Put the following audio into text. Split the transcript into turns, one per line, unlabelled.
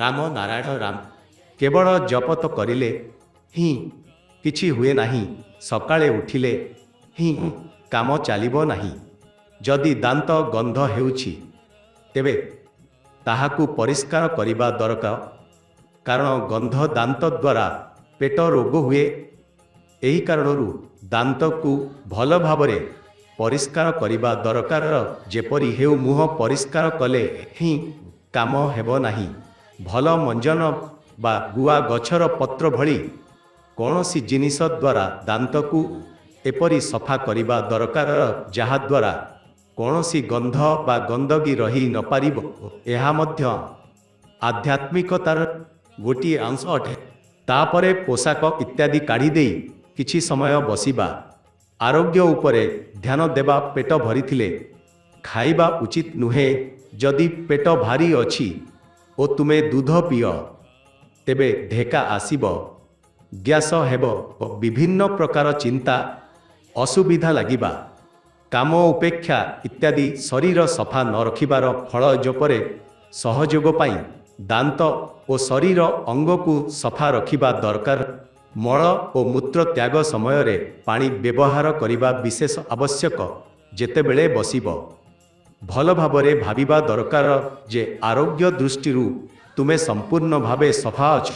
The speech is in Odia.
ରାମ ନାରାୟଣ ରାମ କେବଳ ଜପତ କରିଲେ ହିଁ କିଛି ହୁଏ ନାହିଁ। ସକାଳେ ଉଠିଲେ ହିଁ କାମ ଚାଲିବ ନାହିଁ। ଯଦି ଦାନ୍ତ ଗନ୍ଧ ହେଉଛି ତେବେ ତାହାକୁ ପରିଷ୍କାର କରିବା ଦରକାର, କାରଣ ଗନ୍ଧ ଦାନ୍ତ ଦ୍ୱାରା ପେଟ ରୋଗ ହୁଏ। ଏହି କାରଣରୁ ଦାନ୍ତକୁ ଭଲ ଭାବରେ ପରିଷ୍କାର କରିବା ଦରକାର। ଯେପରି ହେଉ ମୁହଁ ପରିଷ୍କାର କଲେ ହିଁ କାମ ହେବ ନାହିଁ। ଭଲ ମଞ୍ଜନ ବା ଗୁଆ ଗଛର ପତ୍ର ଭଳି କୌଣସି ଜିନିଷ ଦ୍ୱାରା ଦାନ୍ତକୁ ଏପରି ସଫା କରିବା ଦରକାର ଯାହାଦ୍ୱାରା କୌଣସି ଗନ୍ଧ ବା ଗନ୍ଦଗୀ ରହି ନପାରିବ। ଏହା ମଧ୍ୟ ଆଧ୍ୟାତ୍ମିକତାର ଗୋଟିଏ ଅଂଶ ଅଟେ। ତାପରେ ପୋଷାକ ଇତ୍ୟାଦି କାଢ଼ି ଦେଇ କିଛି ସମୟ ବସିବା, ଆରୋଗ୍ୟ ଉପରେ ଧ୍ୟାନ ଦେବା। ପେଟ ଭରିଥିଲେ ଖାଇବା ଉଚିତ ନୁହେଁ। ଯଦି ପେଟ ଭାରି ଅଛି ଓ ତୁମେ ଦୁଧ ପିଅ ତେବେ ଢେକା ଆସିବ, ଗ୍ୟାସ ହେବ ଓ ବିଭିନ୍ନ ପ୍ରକାର ଚିନ୍ତା ଅସୁବିଧା ଲାଗିବା, କାମ ଉପେକ୍ଷା ଇତ୍ୟାଦି। ଶରୀର ସଫା ନ ରଖିବାର ଫଳ ଯେପରି ସହଯୋଗ ପାଇଁ ଦାନ୍ତ ଓ ଶରୀର ଅଙ୍ଗକୁ ସଫା ରଖିବା ଦରକାର। ମଳ ଓ ମୂତ୍ର ତ୍ୟାଗ ସମୟରେ ପାଣି ବ୍ୟବହାର କରିବା ବିଶେଷ ଆବଶ୍ୟକ। ଯେତେବେଳେ ବସିବ ଭଲ ଭାବରେ ଭାବିବା ଦରକାର ଯେ ଆରୋଗ୍ୟ ଦୃଷ୍ଟିରୁ ତୁମେ ସମ୍ପୂର୍ଣ୍ଣ ଭାବେ ସଫା ଅଛ।